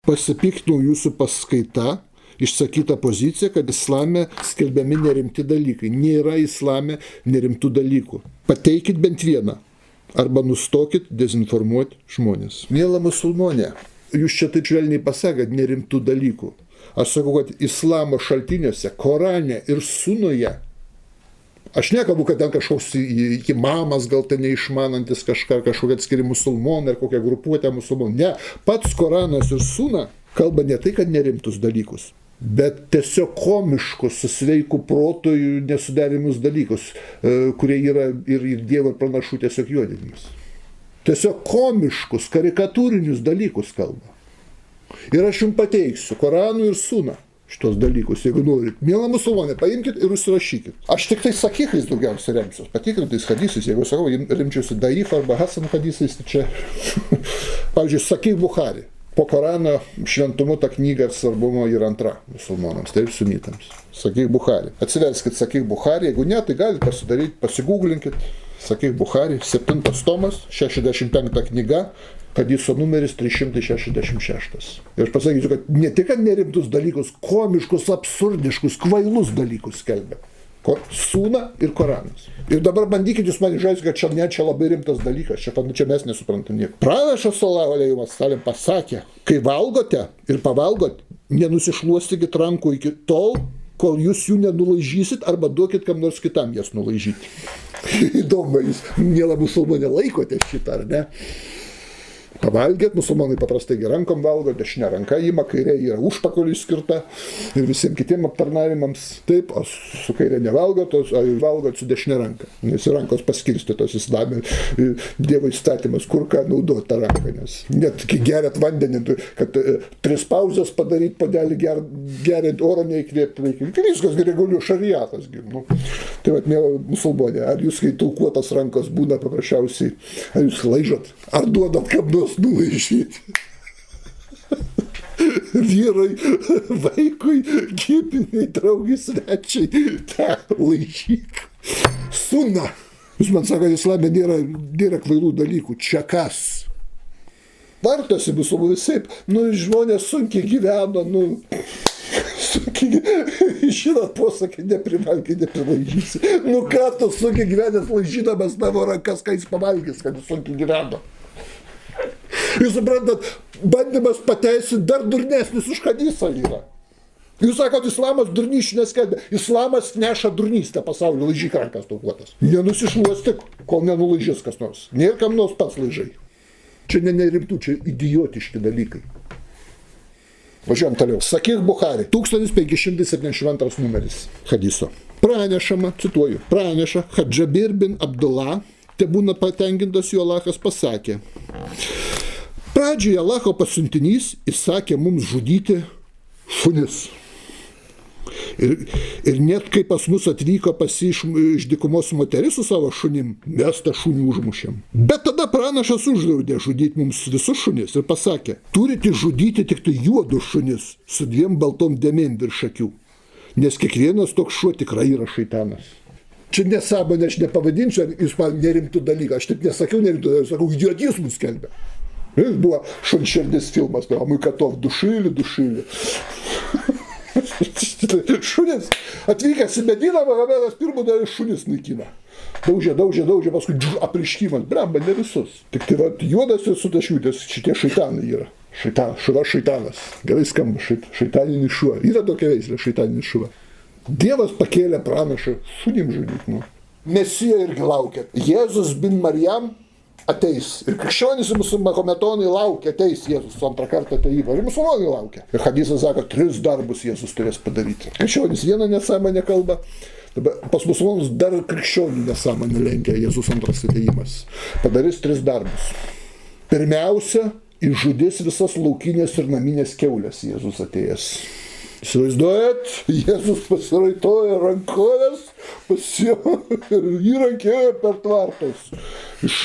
Pasipiktino jūsų paskaita, išsakyta pozicija, kad islame skelbiami nerimti dalykai. Nėra islame nerimtų dalykų. Pateikit bent vieną. Arba nustokit dezinformuoti žmonės. Miela musulmonė, jūs čia taip švelniai pasakėt nerimtų dalykų. Aš sakau, kad islamo šaltiniuose, Korane ir Sunoje, aš nekalbu, kad ten kažkoks imamas gal ten neišmanantis kažkokie atskiri musulmonai ar kokia grupuotė musulmonų. Ne, pats Koranas ir Suna kalba ne tai, kad nerimtus dalykus, bet tiesiog komiškus, su sveiku protu nesuderimus dalykus, kurie yra ir Dievo ir pranašų tiesiog juodinimas. Tiesiog komiškus, karikatūrinius dalykus kalba. Ir aš jums pateiksiu Koranų ir Suną šitos dalykus, jeigu norit. Miela musulmonė, paimkit ir užsirašykit. Aš tik tai sakykais daugiausiai remsiuos, patikrintais hadisais, jeigu sakau, rimčiausi Daif arba Hasan hadisais, tai čia, pavyzdžiui, Sakih Bukhari. Po Korano šventumu ta knyga ir svarbumo yra antra musulmonams, tai ir sunitams. Sakih Bukhari. Atsiverskit Sakih Bukhari, jeigu ne, tai galite pasidaryti, pasigūglinkit. Sakih Bukhari, 7 tomas, 65 knyga, hadiso numeris 366. Ir aš pasakysiu, kad ne tik nerimtus dalykus, komiškus, absurdiškus, kvailus dalykus skelbia. Suna ir Koranas. Ir dabar bandykit jūs man išaiškinti, kad čia labai rimtas dalykas, čia mes nesuprantam nieko. Pranašas sallallahu alaihi wasallam pasakė, kai valgote ir pavalgot, nenusišluostykit rankų iki tol, kol jūs jų nenulaižysit arba duokit kam nors kitam jas nulaižyti. Įdomu, jūs miela musulmonė laikote šitą, ar ne? Pavalgėt, musulmonai paprastai rankom valgo, dešinė ranka ima, kairė yra užpakaliui skirta ir visiems kitiem aptarnavimams. Taip, o su kairė nevalgot, o valgot su dešinė ranka. Nes rankos paskirstytos islame, Dievo įstatymas, kur ką naudoti tą ranką. Nes net kai geriat vandenį, kad 3 pauzes padaryti, padelį geriant oro neįkvėpti, viskas reguliuoja šariatas. Nu. Tai vat, mėla musulmonė, ar jūs, kai taukuotas rankos būna paprasčiausiai, ar jūs laižot, ar duodat kam nors nulaižyti. Vyrai, vaikui, giminiai, draugai, svečiai, tą laižyk. Suna. Jūs man sako, islame nėra kvailų dalykų. Čia kas? Vartosi musulmonai visaip. Žmonės sunkiai gyveno, žinot, posakį, neprivalgiai, neprilaižysi. Ką tu sunkiai gyvenęs laižydamas tavo rankas, kai jis pavalgys, kad jis sunkiai gyveno. Jūs suprantat, bandymas pateisinti dar durnesnis už hadisą yra. Jūs sakot, islamas durnyšių neskelbia. Islamas neša durnystę pasaulį, laižyk rankas taukuotas. Nenusišluostik, kol nenulaižys kas nors. Nėra kam nors pats laižai. Čia nerimtų, čia idiotiški dalykai. Važiuojam toliau. Sakih Bukhari, 1572 numeris hadiso. Pranešama, cituoju, praneša, kad Džabir bin Abdullah, tebūna patenkintas jo Alachas, pasakė: pradžioje Alacho pasiuntinys įsakė mums žudyti šunis. Ir net kai pas mus atvyko iš dykumos moteris su savo šunim, mes tą šunį užmušėm. Bet tada pranašas uždraudė žudyti mums visus šunis ir pasakė: turite žudyti tik tai juodus šunis su 2 baltom dėmėm virš akių, nes kiekvienas toks šuo tikrai yra šaitanas. Čia nesąmonė, aš nepavadinsiu, jūs man nerimtų dalyką, aš taip nesakiau nerimtų dalyką, sakau, idiotizmus skelbia. Jis buvo šunširdis filmas, Mykatov, dušilį. Šunis atvykęs į Mediną, Mahometas pirmą dalį šunis naikina. Daužė, paskui apriškimas, bramba, ne visus. Tik tai va, juodas ir sutašviutės, šitie šaitanai yra. Šuva šaitanas. Gerai skamba, šaitaninis šuva. Yra tokia veislė, šaitaninis šuva. Dievas pakėlė pranašą šunim žudyti. Mesija irgi laukia. Jėzus bin Marijam ateis. Ir krikščionys ir mahometonai laukia, ateis Jėzus antrą kartą atėjimą. Ir musulmonai laukia. Ir hadisas sako, 3 darbus Jėzus turės padaryti. Krikščionys vieną nesąmonę kalba. Dabar pas musulmonus dar krikščionių nesąmonę lenkia Jėzus antras atėjimas. Padarys 3 darbus. Pirmiausia, išžudys visas laukinės ir naminės kiaulės Jėzus atėjęs. Įsivaizduojat, Jėzus pasiraitoja rankovės, pasiema ir įrankėjo per tvartus. Iš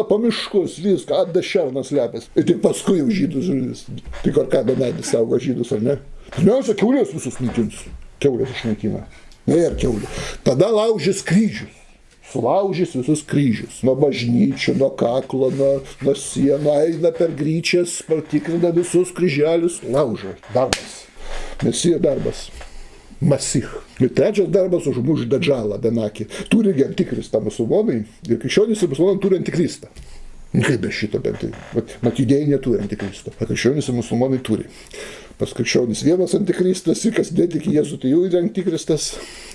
pamiškus viską, atda šernas lepės. Ir tik paskui jau žydus žudys. Tik ar ką Benedis saugo žydus, ar ne? Pirmiausia, kiaulės visus naikins. Kiaulės išnaikina. Na ir kiaulė. Tada laužys kryžius. sulaužys visus kryžius. Nuo bažnyčių, nuo kaklo, nuo sienų, eina per gryčias, patikrina visus kryželius, laužo. Darbas. Mesijo darbas. Masich. Ir trečias darbas užmuš Dadžalą, Benakį. Turi antikristą musulmonai ir krikščionys ir musulmonai turi antikristą. Kaip be šito, bent tai. Mat judėjai neturi antikristo. Krikščionys ir musulmonai turi. Pas krikščionys vienas antikristas ir kas netiki Jėzų, tai jau yra antikristas.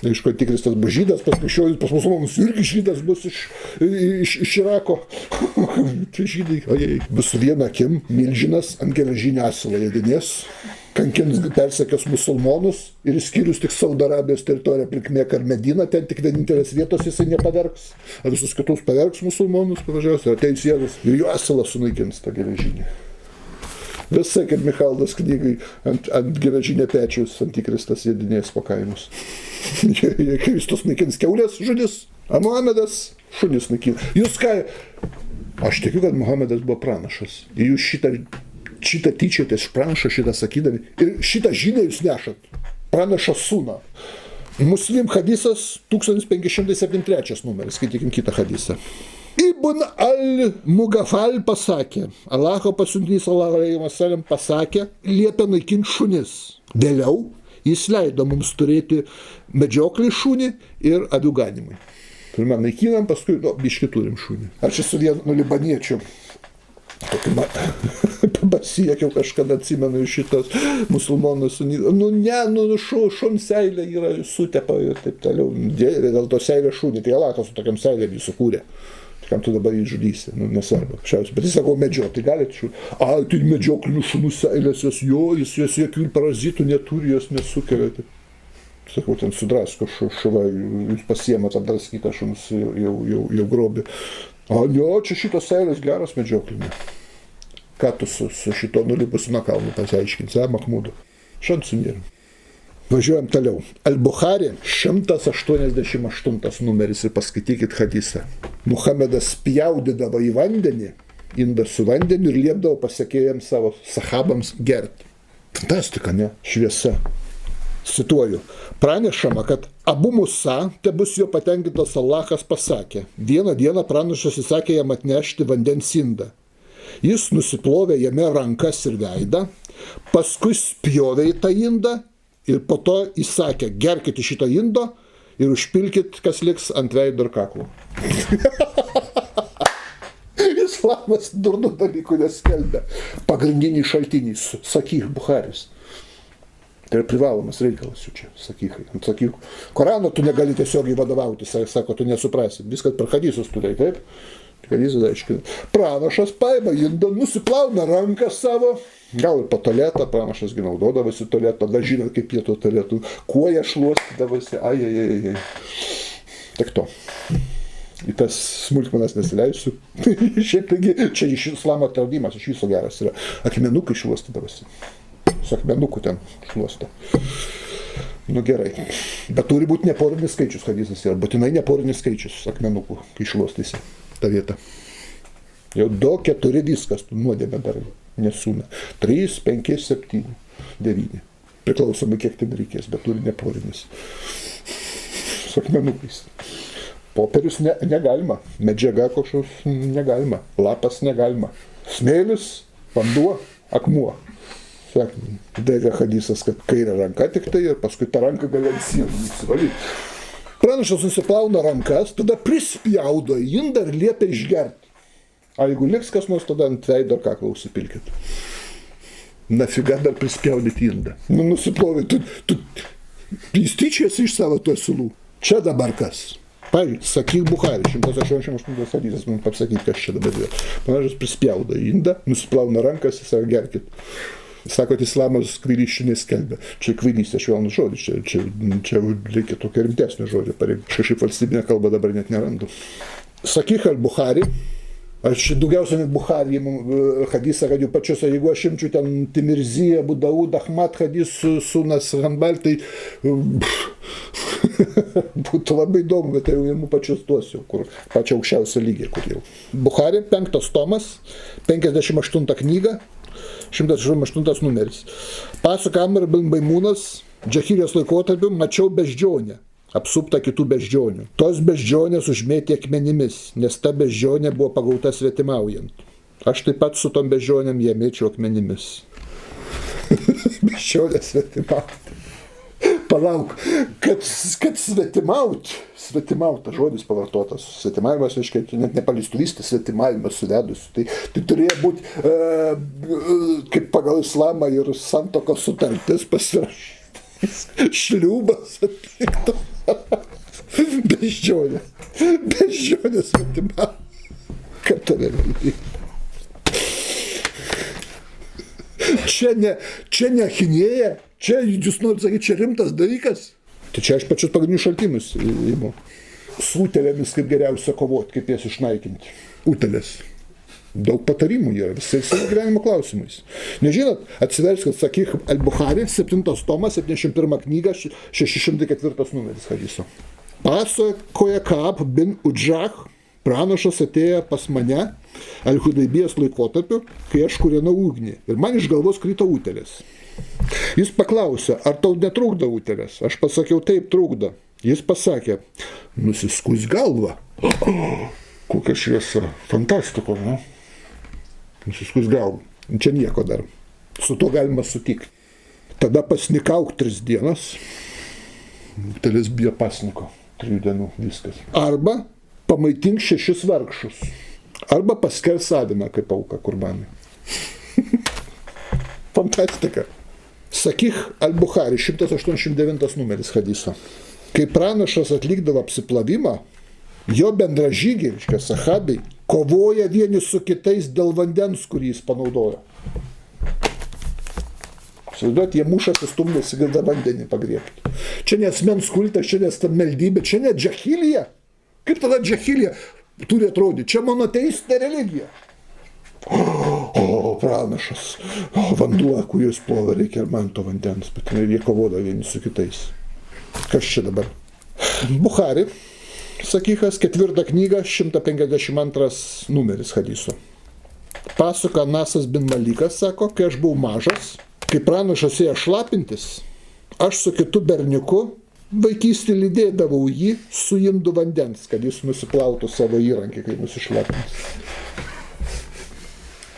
Aišku, antikristas bus žydas, pas krikščionys, pas musulmonus irgi žydas bus iš Irako. Tai žydai, ojei. Bus su viena akim milžinas ant geležinio asilo jėdinės, kankins persekęs musulmonus ir išskyrus tik Saudo Arabijos teritoriją aplink Meką ir Mediną, ten tik vienintelės vietos jisai nepavergs. Ar visus kitus pavergs musulmonus, pavažiuos, ir ateis Jėzus ir jų asilą sunaikins tą geležinį. Visai, kaip Michaldas knygai ant geležinio pečiaus antikristas jėdinės po kaimus. Kristus naikins kiaulės žudis, o Muhamedas šunis naikina. Jūs ką? Aš tikiu, kad Muhamedas buvo pranašas. Ir jūs šitą tyčiotės iš pranašo, šitą sakydami. Ir šitą žinią jūs nešat. Pranašas sūna. Muslim hadisas 1573 numeris. Skaitykim kitą hadisą. Ibn al-Mugafal pasakė, Allaho pasiuntinys sallallahu alaihi wasallam pasakė, liepė naikinti šunis. Vėliau jis leido mums turėti medžioklį šunį ir avių ganimui. Pirmą naikinam, paskui biškį turim šunį. Aš esu vienu libaniečiu. Pasiekiau kažkada, atsimenu iš šitos musulmonus. Šuns seilė yra sutepa ir taip toliau. Dėl to seilė šunį, tai Allahas su tokiam seilėm jį sukūrė. Kam tu dabar jį žudysi, nesvarbu. Bet jis sako, medžioti, tai galite šunį. Tai medžioklinių šunų seilės, jis jokių parazitų neturi, jos nesukelia. Sakau, ten sudrasko šuva, jūs pasiėmat apdraskytą šunus jau grobį. Čia šitos seilės geras medžioklinė. Ką tu su šito nulipusiu nuo kalnų pasiaiškinsi, Mahmudu? Šansų nėra. Važiuojam toliau. Al-Bukhari 188 numeris ir paskaitykit hadisą. Muhamedas spjaudydavo į vandenį, indą su vandeniu ir liepdavo pasekėjams savo sahabams gerti. Fantastika, ne? Šviesa. Cituoju. Pranešama, kad Abu Musa, tebus jo patenkintas Allahas, pasakė. Vieną dieną pranašas įsakė jam atnešti vandens indą. Jis nusiplovė jame rankas ir veidą, paskui spjovė į tą indą ir po to įsakė, gerkit iš šito indo ir užpilkit, kas liks ant veido ir kaklo. Islamas durnų dalykų neskelbia. Pagrindiniai šaltiniai, Sakih Bucharis. Tai yra privalomas reikalas jų čia, Sakihai. Ant Sakihų. Korano tu negali tiesiogiai vadovauti, sako, tu nesuprasi. Viskas per hadisus turėjai, taip? Hadisas aiškina. Pranašas paima indą, nusiplauna ranką savo, gal ir po tualetą, pranašas naudodavosi tualetą, tada žinot, kaip jie to tualetų, kuo jie šluostydavosi, ai. Tik to. Į tas smulkmenas nesileisiu. Šiaip taigi, čia iš islamo atradimas, iš viso geras yra. Akmenukai šluostydavosi. Su akmenuku ten šluosto. Gerai. Bet turi būti neporinis skaičius, hadisas yra. Būtinai neporinis skaičius akmenukų, kai šluostysi tą vietą. Jau 2, 4 viskas, tu nuodėmė dar nesūna. 3, 5, 7, 9. Priklausomai kiek ten reikės, bet turi neporinis. Su akmenukais. Popierius negalima, medžiaga kažkoks negalima, lapas negalima. Smėlis, vanduo, akmuo. Dega hadisas, kad kairė ranka tik tai ir paskui tą ranką gali ant sienų nusivalyti. Pranašas nusiplauna rankas, tada prispjaudo į indą ir liepia išgerti. A jeigu liks kas nors, tada ant veido ar kaklą užsipilkit. Nafiga dar prispjaudyti indą. Nusiplovai, tu tyčiasi iš savo tų asilų. Čia dabar kas? Pavyzdžiui, Sakih Bukhari, 188 hadisas, man pasakyti, kas čia dabar yra. Pranašas prispjaudo į indą, nusiplauna rankas, jis sako, gerkit. Sako, kad islamas kvailysčių neskelbia. Čia kvailystė švelnus žodis, čia reikia tokio rimtesnio žodžio pareigų. Kažkaip valstybinę kalbą dabar net nerandu. Sakih al-Bukhari, aš daugiausia net Bukhari hadisą, kad jau pačiose, jeigu aš imčiau ten Timirziją, Abu Daud, Ahmad hadisų, Sunas, Hanbal, tai būtų labai įdomu, bet jau imu pačius tuos jau, kur pačia aukščiausia lygiai, kur jau. Bukhari, 5 tomas, 58 knyga, 168 numeris. Pasaka Amr bin Baimūnas, Džahirijos laikotarpiu, mačiau beždžionę, apsupta kitų beždžionių. Tos beždžionės užmėtė akmenimis, nes ta beždžionė buvo pagauta svetimaujant. Aš taip pat su tom beždžionėm ją mėčiau akmenimis. Beždžionė svetimaut. Palauk, kad svetimaut, tas žodis pavartotas, svetimavimas, reiškia, net nepalistuvystė, svetimavimas suvedus. Tai turėjo būti, kaip pagal islamą ir santuokos sutartis pasirašytas, šliūbas atliktas. Beždžionė svetimaut. Kad tave vėliai. Čia ne achinėja. Čia, jūs norite sakyti, čia rimtas dalykas. Tai čia aš pačius pagrindinius šaltinius įimu. Su utėlėmis kaip geriausia kovoti, kaip jas išnaikinti. Utėlės. Daug patarimų yra visais savo gyvenimo klausimais. Nežinot, atsiverskit, sakyk, Al-Bukhari, 7 tomas, 71 knyga, 604 numeris hadiso. Pasakoja Kaab bin Udžah, pranašas atėjo pas mane Al-Hudaybijos laikotarpiu, kai aš kūrenau ugnį. Ir man iš galvos krito utėlės. Jis paklausė, ar tau netrukdo utėlės? Aš pasakiau, taip, trukdo. Jis pasakė, nusiskus galvą. Kokia šviesa, fantastika, ne? Nusiskus galvą. Čia nieko dar. Su to galima sutikti. Tada pasnikauk 3 dienas. Utėlės bijo pasniko. 3 dienų, viskas. Arba pamaitink 6 vargšus. Arba paskelbk aviną kaip auką kurbanui. Fantastika. Sakyk Al-Bukhari, 189 numeris hadiso. Kai pranašas atlikdavo apsiplavimą, jo bendražygiai, reiškia sahabiai, kovoja vieni su kitais dėl vandens, kurį jis panaudojo. Įsivaizduojat, jie mušasi, stumdėsi, gada vandenį pagriebti. Čia ne asmens kultas, čia ne meldybė, čia ne džahilija. Kaip tada džahilija turi atrodyti? Čia monoteistinė religija. O, pranašas, vanduo, kurį jūs plovė, reikia ir man to vandens, bet jie kovoda vieni su kitais. Kas čia dabar? Bukhari, sakykas, 4 knyga, 152 numeris hadiso. Pasakoja Nasas bin Malikas, sako, kai aš buvau mažas, kai pranašas ėjo šlapintis, aš su kitu berniuku vaikystį lydėdavau jį su indu vandens, kad jis nusiplautų savo įrankį, kai nusišlapins.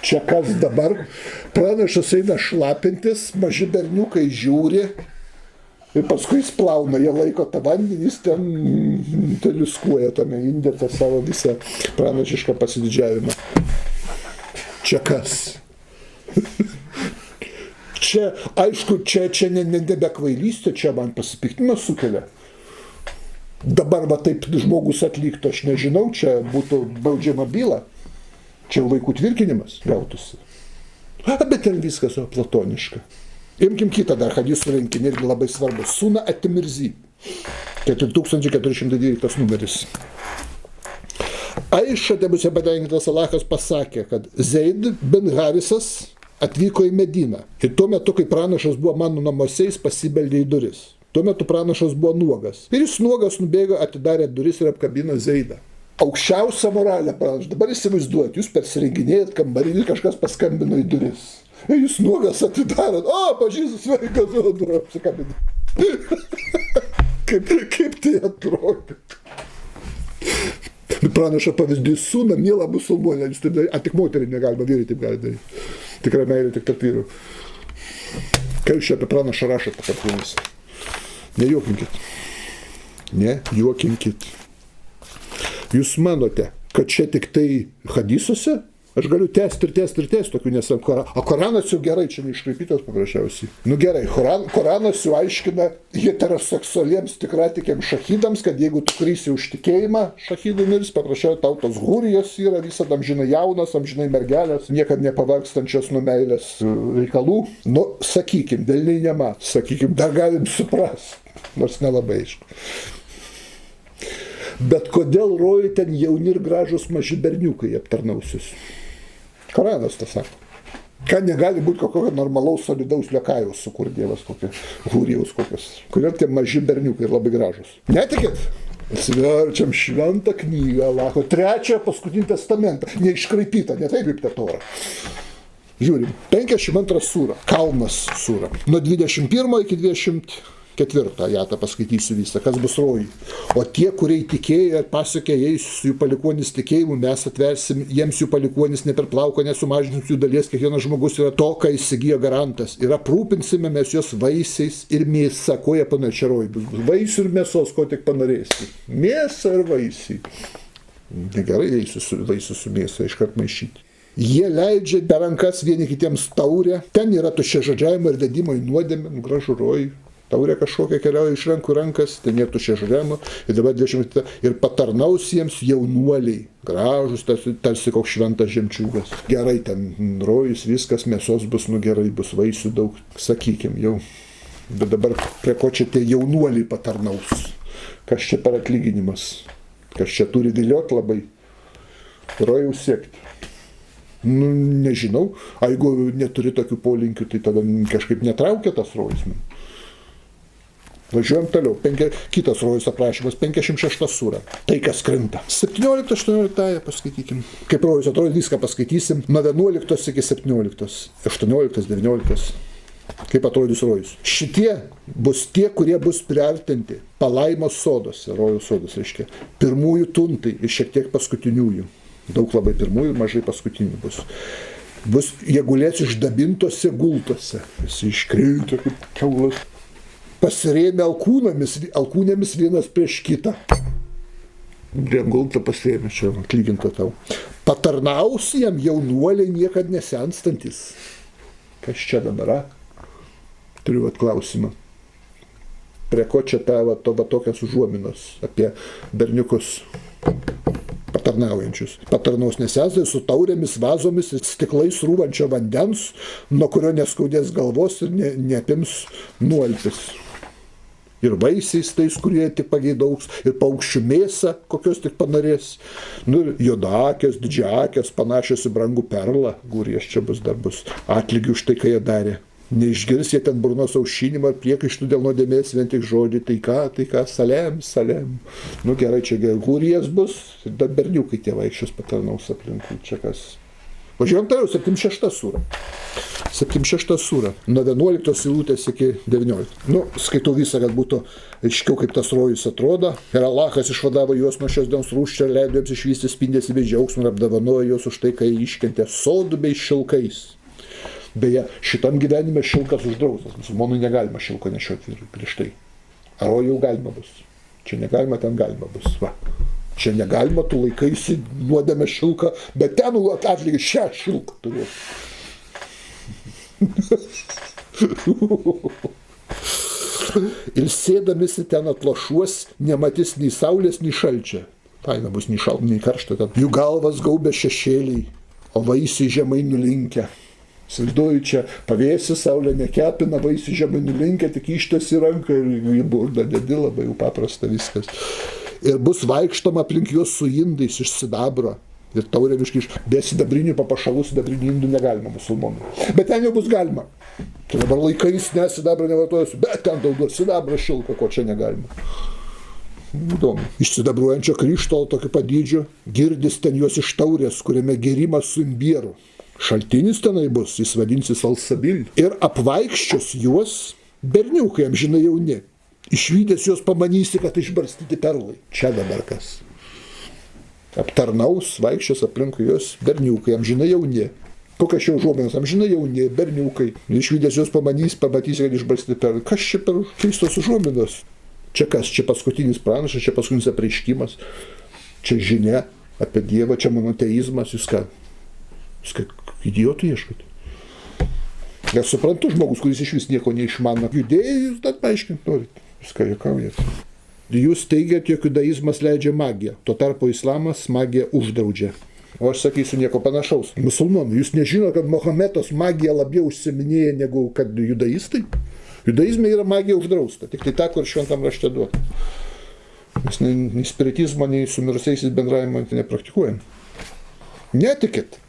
Čia kas dabar? Pranašas eina šlapintis, maži berniukai žiūri ir paskui jis plauna, jie laiko tą vandenį, jis ten teliuskuoja tame inde tą savo visą pranašišką pasididžiavimą. Čia kas? Čia, aišku, čia nebe kvailystė, čia man pasipiktimas sukelia. Dabar va taip žmogus atliktų, aš nežinau, čia būtų baudžiama byla. Čia vaikų tvirkinimas gautųsi. Bet ten viskas platoniška. Imkim kitą dar hadisų rinkinį, irgi labai svarbu. Suna At-Tirmizi, 4412 numeris. Aiša, tebusia patenkintas Alachas, pasakė, kad Zeid bin Harisas atvyko į Mediną. Ir tuo metu, kai pranašas buvo mano namuose, jis pasibeldė į duris. Tuo metu pranašas buvo nuogas. Ir jis nuogas nubėgo, atidarė duris ir apkabino Zeidą. Aukščiausia moralė, pranašas. Dabar įsivaizduojat, jūs persirenginėjat kambarį ir kažkas paskambino į duris. Ir jūs nuogas atidarėt. O, pažįstas sveikas, durą apsikabino. Kaip tai atrodo? Pranaša pavyzdys, sūna, miela musulmonė, jūs taip daryti, tik moterį negalima, vyrai taip gali daryti. Tikra meilė tik tarp vyrų. Ką jūs čia apie pranašą rašot pakartomis? Nejuokinkit. Nejuokinkit. Jūs manote, kad čia tik tai hadisuose? Aš galiu tęsti, tokių nesam Koraną. O Koranas jau gerai, čia neiškraipytas paprasčiausiai. Nu gerai, Koranas jau aiškina heteroseksualiems tikratikiams šahidams, kad jeigu tu krysi už tikėjimą, šahidų mirs, paprasčiausiai tau tos hurijos yra, visada amžinai jaunas, amžinai mergelės, niekad nepavargstančios nuo meilės reikalų. Nu, sakykim, velniai nemat, sakykim, dar galim suprast, nors nelabai aišku. Bet kodėl rojai ten jauni ir gražus maži berniukai aptarnausius? Koranas tą sako. Ką negali būti kokio normalaus, solidaus liekajaus sukur Dievas, kokio hūrijaus kokios. Kodėl tie maži berniukai ir labai gražus? Netikėt? Atsiverčiam šventą knygą Alacho, 3 paskutinį testamentą, neiškraipytą, ne taip kaip Torą. Žiūrim, 52 sūra, Kalnas sūra, nuo 21 iki 20 4 ajatą paskaitysiu visą, kas bus rojui. O tie, kurie įtikėjo ir pasiekė jais jų palikuonis tikėjimu, mes atversim jiems jų palikuonis ne per plauką, nesumažinsim jų dalies, kiekvienas žmogus yra to, ką įsigijo garantas. Ir aprūpinsime mes juos vaisiais ir mėsa, ko jie panorės, čia rojui bus. Vaisių ir mėsos, ko tik panorėsi. Mėsa ir vaisiai. Negerai vaisių su mėsa iškart maišyti. Jie leidžia per rankas vieni kitiems taurę, ten yra tuščiažodžiavimo ir vedimo į nuodėmę, gražu rojui. Taurė kažkokia keliauja iš rankų rankas, ten nėra tuščiažodžiavimo, ir dabar 20 ir patarnaus jiems jaunuoliai, gražus, tarsi koks šventas žemčiūgas. Gerai, ten rojus, viskas, mėsos bus, gerai, bus vaisių daug, sakykim jau. Bet dabar prie ko čia tie jaunuoliai patarnaus? Kas čia per atlyginimas? Kas čia turi dėliot labai? Rojaus siekti. Nežinau, o jeigu neturi tokių polinkių, tai tada kažkaip netraukia tas rojus. Važiuojam toliau. Kitas rojus aprašymas, 56 sūra. Tai, kas krinta. 17-18 paskaitykim. Kaip rojus atrodo, viską paskaitysim. Nuo 11 iki 17. 18-19. Kaip atrodys rojus. Šitie bus tie, kurie bus priartinti palaimos soduose. Rojus sodas reiškia. Pirmųjų tuntai ir šiek tiek paskutiniųjų. Daug labai pirmųjų ir mažai paskutinių bus. Jie gulės išdabintose gultose. Visi iškreipti kaip kiaulas. Pasirėmė alkūnėmis vienas prieš kitą. Gultą pasirėmė, čia atlyginta tau. Patarnaus jam jaunuoliai niekad nesenstantis. Kas čia dabar? Turiu klausimą. Prie ko čia tokias užuominos apie berniukus patarnaujančius. Patarnaus nesenstai su taurėmis, vazomis ir stiklais rūvančio vandens, nuo kurio neskaudės galvos ir neapims nuolpis. Ir vaisiais tais, kurie tik pageidaus, ir paukščių mėsą, kokios tik panorės. Juodakės, didžiakės, panašios į brangų perlą, gūries čia bus dar bus atlygį už tai, ką jie darė. Neišgirs jie ten burnos aušinimą ar priekaištų dėl nuodėmės, vien tik žodį, tai ką, salem. Gerai, čia gerai, gūries bus, ir dar berniukai tie vaikščios patarnaus aplinkui, čia kas. Važiuojam toliau, 76 sūra. 76 sūra. Nuo 11 eilutės iki 19. Skaitau visą, kad būtų aiškiau, kaip tas rojus atrodo. Ir Alachas išvadavo juos nuo šios dienos rūsčio ir leido jiems išvysti spindesį bei džiaugsmą ir apdovanojo juos už tai, kai iškentė sodų bei šilkais. Beje, šitam gyvenime šilkas uždraustas. Musulmonui negalima šilko nešioti prieš tai. Ar jau galima bus? Čia negalima, ten galima bus. Va. Čia negalima, tu laikaisi nuodėmę šilką, bet ten atlygį šią šilką turiu. Ir sėdamisi ten atlošuos, nematys nei saulės, nei šalčio. Faina bus nei šalta, nei karšta ten. Jų galvas gaubė šešėliai, o vaisiai žemai nulinkę. Silduoju čia pavėsi, saulė nekepina, vaisiai žemai nulinkę, tik ištesi ranką ir į burdą dedi, labai jau paprasta viskas. Ir bus vaikštama aplink juos su indais iš sidabro. Ir taurė viškai be sidabrinių papuošalų, sidabrinių indų negalima musulmonų. Bet ten jau bus galima. Tai dabar laikais sidabrą nevartojasi, bet ten daugiau sidabro šilko, ko čia negalima. Įdomu. Iš sidabruojančio krištolo tokiu padydžiu girdis ten juos iš taurės, kuriame gėrimas su imbieru. Šaltinis tenai bus, jis vadinsis Al-Sabil. Ir apvaikščios juos berniukai amžinai jauni. Išvydęs juos pamanysi, kad išbarstyti perlai. Čia dabar kas. Aptarnaus, vaikščios aplinkui juos berniukai, amžinai jauni. Kokia šio užuominos, amžinai jauni, berniukai. Išvydęs juos pamatysi, kad išbarstyti perlai. Kas čia per keistos užuominos? Čia kas? Čia paskutinis pranašas, čia paskutinis apreiškimas. Čia žinia apie Dievą, čia monoteizmas. Jūs ką idiotų ieškote? Aš suprantu žmogus, kuris iš vis nieko neišmano. Judėjai, jūs dar paaiškinti norit. Viską juokaujat. Jūs teigiat, jog judaizmas leidžia magiją. Tuo tarpu islamas magiją uždraudžia. O aš sakysiu nieko panašaus. Musulmonai, jūs nežino, kad Mohamedas magiją labiau užsiminėja negu kad judaistai? Judaizme yra magija uždrausta. Tik tai ta, kur šventam rašte duota. Mes nei spiritizmo, nei su mirusiaisiais bendravimo nepraktikuojam. Netikit.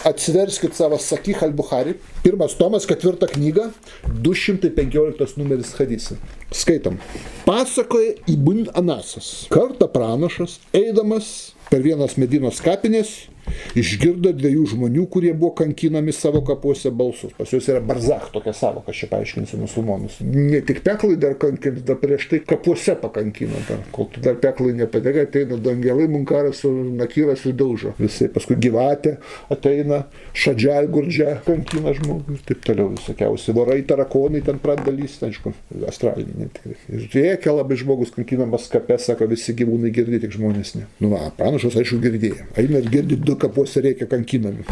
Atsiverskit savo Sakih al-Bukhari, 1 tomas, 4 knyga, 215 numeris hadisai. Skaitam. Pasakoja Ibn Anasas. Kartą pranašas, eidamas Per vienas Medinos kapinės išgirdo 2 žmonių, kurie buvo kankinami savo kapuose balsus. Pas juos yra barzach, tokia savoka, aš čia paaiškinsiu musulmonus. Ne tik peklai dar kankina, dar prieš tai kapuose pakankino. Dar. Kol tu dar peklai nepatekai, ateina dangelai, munkaras, nakyras ir daužo. Visai paskui gyvatė ateina, šadžiai, gurdžiai kankina žmogų ir taip toliau visokiausi. Vorai, tarakonai ten pradeda lysti, aišku, astraliniai tikrai. Ir rėkia labai žmogus kankinamas kape, sako, visi gyvūnai girdi, tik žmonės ne. Nu va, pranašas aišku girdėjo. Eina ir girdi 2 kapuose reikia kankinami.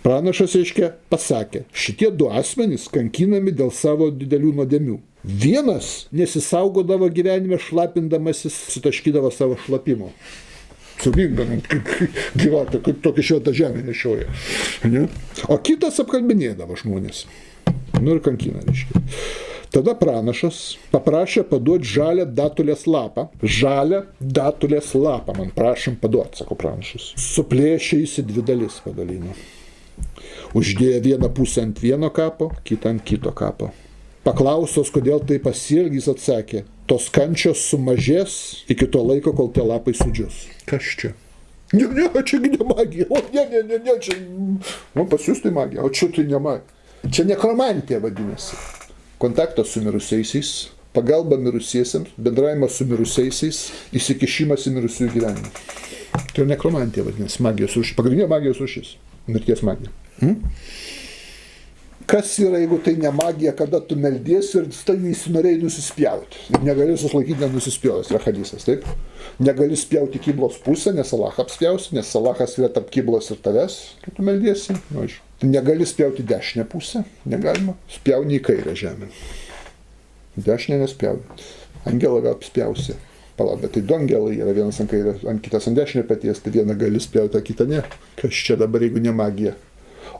Pranašas, reiškia, pasakė, šitie 2 asmenys kankinami dėl savo didelių nuodėmių. Vienas nesisaugodavo gyvenime šlapindamasis, sutaškydavo savo šlapimo. Siubinga, gyvatė, kaip tokį šventą žemę nešioja. Ne? O kitas apkalbinėdavo žmonės. Nu ir kankina, reiškia. Tada pranašas paprašė paduoti žalią datulės lapą. Žalią datulės lapą man prašom paduoti, sako pranašas. Suplėšė jis į 2 dalis padalino. Uždėjo vieną pusę ant vieno kapo, kitą ant kito kapo. Paklaustos, kodėl tai pasielgė, jis atsakė, tos kančios sumažės iki to laiko, kol tie lapai sudžius. Kas čia? Ne, čia ne magija. O, ne, čia... O, pas jūs tai magija, o čia tai ne magija. Čia nekromantija vadinasi. Kontaktas su mirusiaisiais, pagalba mirusiesiems, bendravimas su mirusiaisiais, įsikišimas į mirusiųjų gyvenimą. Tai nekromantija vadinasi, magijos rūšis, pagrindinė magijos rūšis, mirties magija. Kas yra, jeigu tai ne magija, kada tu meldiesi ir staigiai įsinorėjai nusispjauti. Negali susilaikyti nenusispjautas, yra hadisas, taip? Negali spjauti kiblos pusę, nes Alachą apspjausi, nes Alachas yra tarp kiblos ir tavęs, kai tu meldiesi. Nu, negali spjauti dešinę pusę, negalima. Spjauni į kairę žemę. Dešinę nespjauni. Angelą gal apspjausi. Palauk, bet tai 2 angelai yra, vienas ant kairę, kitas ant dešinę peties, tai vieną gali spjauti, o kitą ne. Kas čia dabar, jeigu ne magija?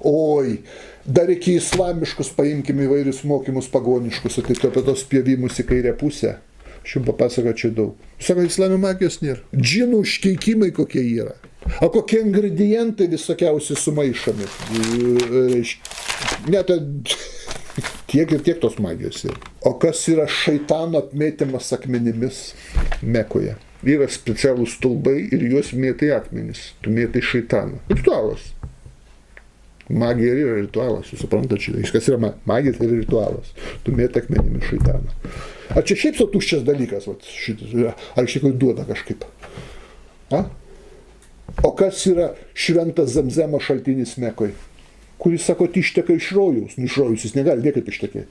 Oi, dar iki islamiškus paimkime įvairius mokymus pagoniškus, tai apie tos spjavimus į kairę pusę. Aš jums papasakau čia daug. Sako, islamo magijos nėra. Džinų užkeikimai kokie yra. O kokie ingredientai visokiausi sumaišomi. Net tiek ir tiek tos magijos yra. O kas yra šaitano apmėtymas akmenimis Mekoje? Yra specialūs stulbai ir juos mėtai akmenis. Tu mėtai šaitaną. Ritualas. Magija yra ritualas, jūs suprantate, čia. Kas yra magija, tai yra ritualas. Tu mėtai akmenimis šaitaną. Ar čia šiaip sau tuščias dalykas, vat, šitas, ar iš tikrųjų duoda kažkaip? A? O kas yra šventas Zamzemo šaltinis Mekoj? Kuris, sako, išteka iš rojaus. Nu, iš rojaus jis negali niekaip ištekėti.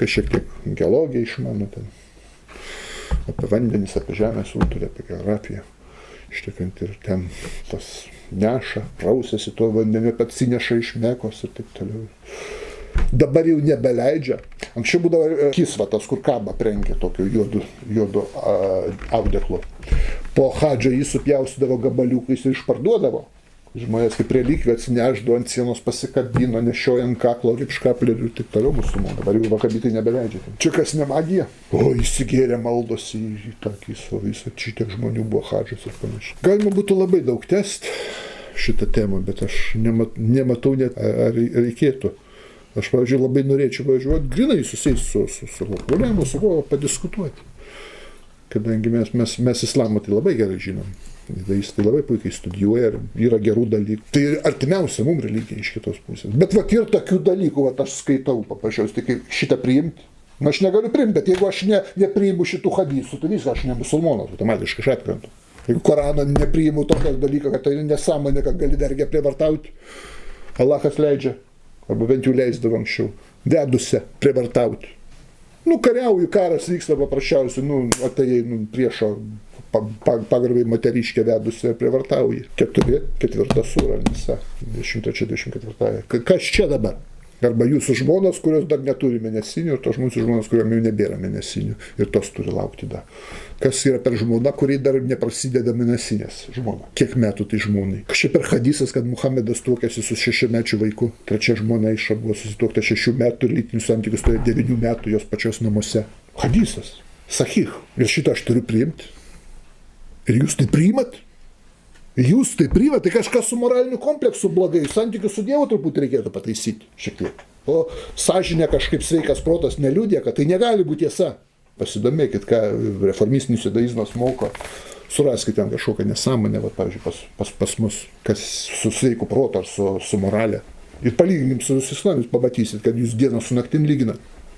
Kas šiek tiek geologiją išmano ten. Apie vandenis, apie žemės ūkį, apie geografiją. Ištekant ir ten tas neša, prausėsi tuo vandeniu, atsineša iš Mekos ir taip toliau. Dabar jau nebeleidžia. Anksčiau būdavo kisvatas, kur kabą aprengė tokiu juodu audeklu. Po hadžo jį supjaustydavo gabaliukais ir išparduodavo. Žmonės kaip relikviją atsineždavo, ant sienos pasikabino, nešioja ant kaklo kaip škaplerių ir taip toliau musulmonų. Dabar jau vakabitai nebeleidžia. Čia kas ne magija? O, įsigėrė maldos į tą kisą, visą šitiek žmonių buvo hadžas ir panašiai. Galima būtų labai daug tęsti šitą temą, bet aš nematau net, ar reikėtų. Aš, pavyzdžiui, labai norėčiau važiuoti, grinai susėsti su problemu, su kuo padiskutuoti. Kadangi mes islamą tai labai gerai žinom. Jis tai labai puikiai studijuoja, yra gerų dalykų. Tai artimiausia mums religija iš kitos pusės. Bet vat ir tokių dalykų, vat aš skaitau paprasčiausiai, tai kaip šitą priimti. Na, aš negaliu priimti, bet jeigu aš nepriimu šitų hadisų, tai visą aš ne musulmonas, automatiškai aš atkrentu. Jeigu Koraną nepriimu tokio dalyko, kad tai nesąmonė, kad gali vergę prievartauti, Alachas leidžia, arba bent jau leisdavo anksčiau, vedusią prievartauti. Nu, kariauju, karas vyksta paprasčiausiai, atėjai priešo pagarbiai moteriškę vedusią prievartauji. 4 sūra, Nisa, 23-24. Kas čia dabar? Arba jūsų žmonos, kurios dar neturi mėnesinių, ir tos mūsų žmonos, kuriuom jau nebėra mėnesinių, ir tos turi laukti dar. Kas yra per žmona, kuriai dar neprasideda mėnesinės žmona? Kiek metų tai žmonai? Kas čia per hadisas, kad Muhamedas tuokėsi su 6-mečiu vaiku, 3 žmona Aiša buvo susituokta 6 metų ir lytinius santykius turėjo 9 metų jos pačios namuose. Hadisas. Sahih. Ir šitą aš turiu priimti. Ir jūs tai priimat? Jūs tai priimat, tai kažkas su moraliniu kompleksu blogai, santykius su Dievu truputį reikėtų pataisyti šiek tiek. O sąžinė kažkaip sveikas protas neliudė, kad tai negali būti tiesa. Pasidomėkit, ką reformistinis judaizmas moko Suraskite ten kažkokią nesąmonę, va, pavyzdžiui, pas mus, kas su sveiku protu ar su morale. Ir palyginim su islamiu, pamatysit, kad jūs dieną su naktim lyginat.